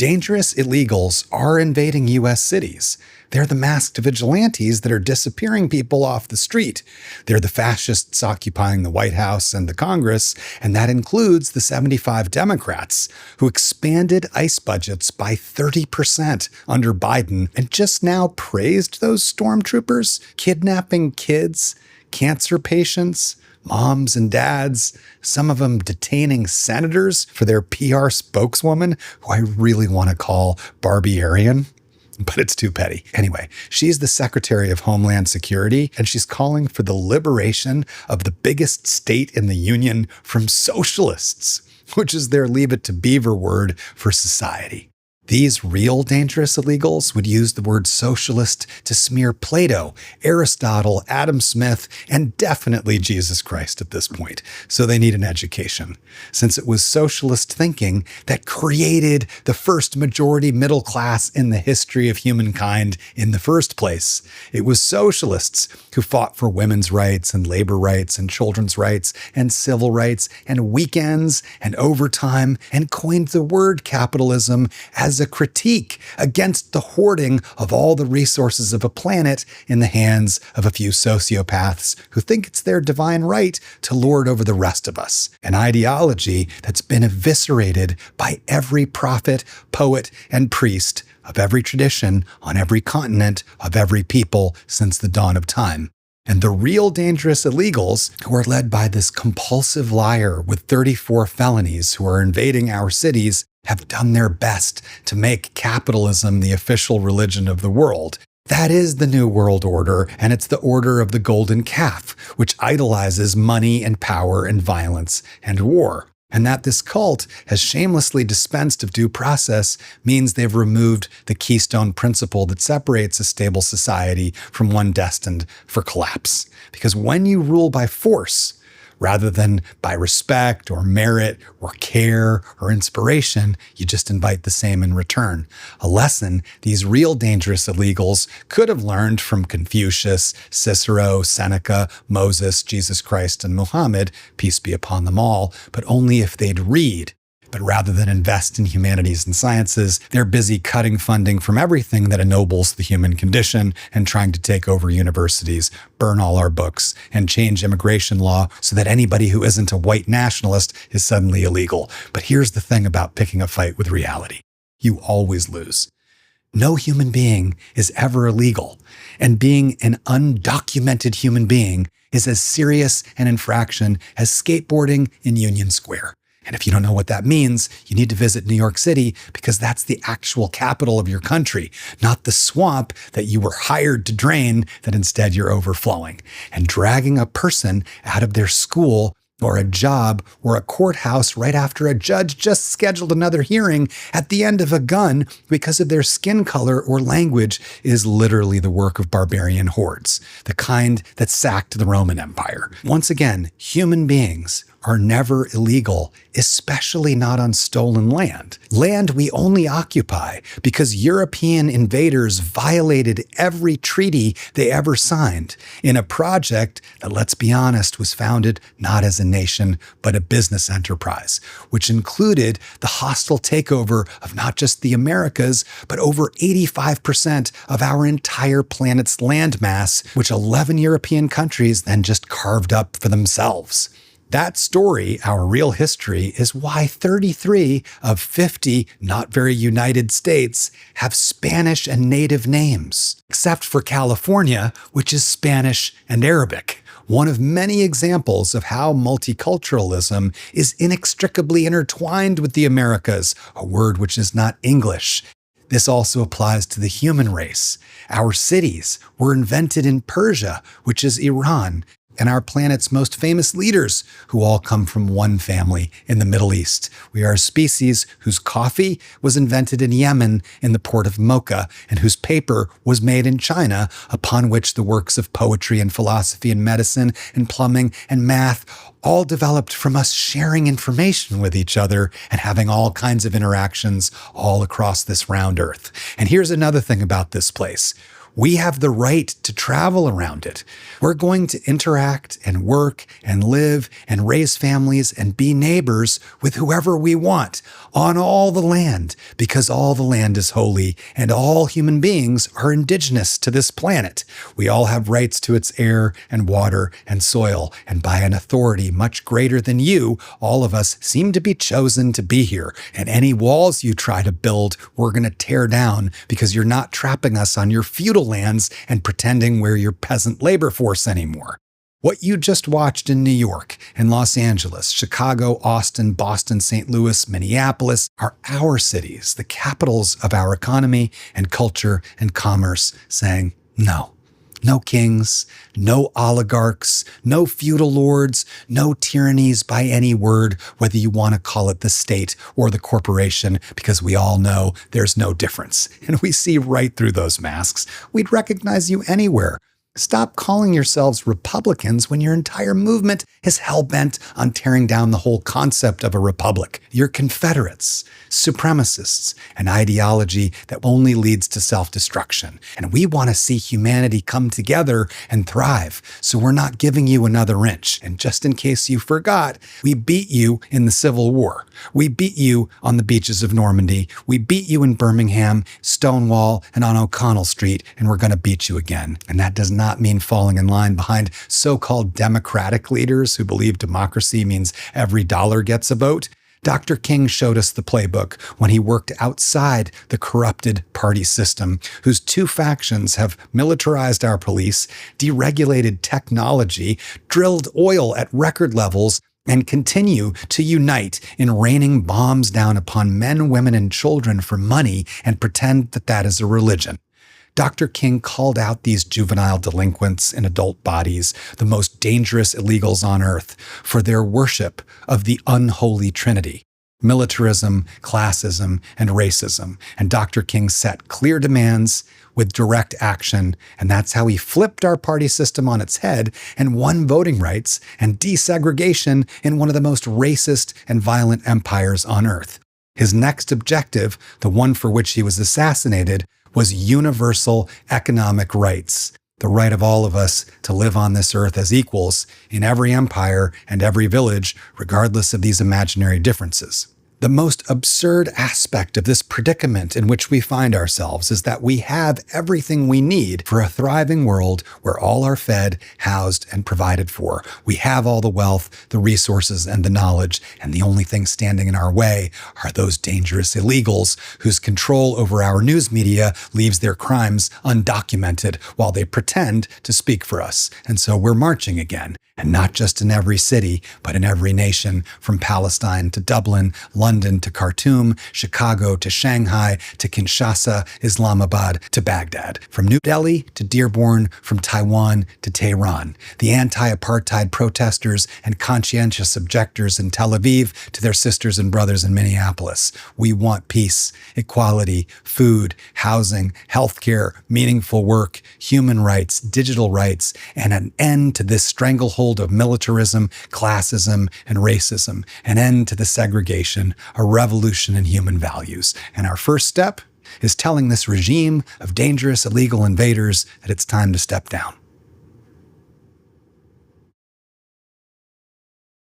Dangerous illegals are invading U.S. cities. They're the masked vigilantes that are disappearing people off the street. They're the fascists occupying the White House and the Congress, and that includes the 75 Democrats who expanded ICE budgets by 30% under Biden and just now praised those stormtroopers kidnapping kids, cancer patients, moms and dads, some of them detaining senators for their PR spokeswoman, who I really want to call Barbie Aryan. But it's too petty. Anyway, she's the Secretary of Homeland Security, and she's calling for the liberation of the biggest state in the Union from socialists, which is their Leave It to Beaver word for society. These real dangerous illegals would use the word socialist to smear Plato, Aristotle, Adam Smith, and definitely Jesus Christ at this point. So they need an education, since it was socialist thinking that created the first majority middle class in the history of humankind in the first place. It was socialists who fought for women's rights and labor rights and children's rights and civil rights and weekends and overtime and coined the word capitalism as a critique against the hoarding of all the resources of a planet in the hands of a few sociopaths who think it's their divine right to lord over the rest of us. An ideology that's been eviscerated by every prophet, poet, and priest of every tradition on every continent of every people since the dawn of time. And the real dangerous illegals, who are led by this compulsive liar with 34 felonies who are invading our cities, have done their best to make capitalism the official religion of the world. That is the New World Order, and it's the order of the Golden Calf, which idolizes money and power and violence and war. And that this cult has shamelessly dispensed of due process means they've removed the keystone principle that separates a stable society from one destined for collapse. Because when you rule by force, rather than by respect or merit or care or inspiration, you just invite the same in return. A lesson these real dangerous illegals could have learned from Confucius, Cicero, Seneca, Moses, Jesus Christ, and Muhammad, peace be upon them all, but only if they'd read. But rather than invest in humanities and sciences, they're busy cutting funding from everything that ennobles the human condition and trying to take over universities, burn all our books, and change immigration law so that anybody who isn't a white nationalist is suddenly illegal. But here's the thing about picking a fight with reality. You always lose. No human being is ever illegal, and being an undocumented human being is as serious an infraction as skateboarding in Union Square. And if you don't know what that means, you need to visit New York City, because that's the actual capital of your country, not the swamp that you were hired to drain that instead you're overflowing. And dragging a person out of their school or a job or a courthouse right after a judge just scheduled another hearing at the end of a gun because of their skin color or language is literally the work of barbarian hordes, the kind that sacked the Roman Empire. Once again, human beings are never illegal, especially not on stolen land. Land we only occupy because European invaders violated every treaty they ever signed in a project that, let's be honest, was founded not as a nation, but a business enterprise, which included the hostile takeover of not just the Americas, but over 85% of our entire planet's landmass, which 11 European countries then just carved up for themselves. That story, our real history, is why 33 of 50 not very united states have Spanish and native names, except for California, which is Spanish and Arabic. One of many examples of how multiculturalism is inextricably intertwined with the Americas, a word which is not English. This also applies to the human race. Our cities were invented in Persia, which is Iran, and our planet's most famous leaders, who all come from one family in the Middle East. We are a species whose coffee was invented in Yemen in the port of Mocha, and whose paper was made in China, upon which the works of poetry and philosophy and medicine and plumbing and math all developed from us sharing information with each other and having all kinds of interactions all across this round earth. And here's another thing about this place. We have the right to travel around it. We're going to interact and work and live and raise families and be neighbors with whoever we want on all the land, because all the land is holy and all human beings are indigenous to this planet. We all have rights to its air and water and soil, and by an authority much greater than you, all of us seem to be chosen to be here. And any walls you try to build, we're going to tear down, because you're not trapping us on your feudal lands and pretending we're your peasant labor force anymore. What you just watched in New York and Los Angeles, Chicago, Austin, Boston, St. Louis, Minneapolis are our cities, the capitals of our economy and culture and commerce, saying no. No kings, no oligarchs, no feudal lords, no tyrannies by any word, whether you want to call it the state or the corporation, because we all know there's no difference. And we see right through those masks. We'd recognize you anywhere. Stop calling yourselves Republicans when your entire movement is hell-bent on tearing down the whole concept of a republic. You're Confederates, supremacists, an ideology that only leads to self-destruction. And we want to see humanity come together and thrive, so we're not giving you another inch. And just in case you forgot, we beat you in the Civil War. We beat you on the beaches of Normandy. We beat you in Birmingham, Stonewall, and on O'Connell Street, and we're going to beat you again. And that does not mean falling in line behind so-called democratic leaders who believe democracy means every dollar gets a vote. Dr. King showed us the playbook when he worked outside the corrupted party system, whose two factions have militarized our police, deregulated technology, drilled oil at record levels, and continue to unite in raining bombs down upon men, women, and children for money and pretend that that is a religion. Dr. King called out these juvenile delinquents in adult bodies, the most dangerous illegals on earth, for their worship of the unholy trinity: militarism, classism, and racism. And Dr. King set clear demands with direct action, and that's how he flipped our party system on its head and won voting rights and desegregation in one of the most racist and violent empires on earth. His next objective, the one for which he was assassinated, was universal economic rights, the right of all of us to live on this earth as equals in every empire and every village, regardless of these imaginary differences. The most absurd aspect of this predicament in which we find ourselves is that we have everything we need for a thriving world where all are fed, housed, and provided for. We have all the wealth, the resources, and the knowledge, and the only thing standing in our way are those dangerous illegals whose control over our news media leaves their crimes undocumented while they pretend to speak for us. And so we're marching again. And not just in every city, but in every nation, from Palestine to Dublin, London to Khartoum, Chicago to Shanghai to Kinshasa, Islamabad to Baghdad, from New Delhi to Dearborn, from Taiwan to Tehran. The anti-apartheid protesters and conscientious objectors in Tel Aviv to their sisters and brothers in Minneapolis. We want peace, equality, food, housing, healthcare, meaningful work, human rights, digital rights, and an end to this stranglehold of militarism, classism, and racism, an end to the segregation, a revolution in human values. And our first step is telling this regime of dangerous illegal invaders that it's time to step down.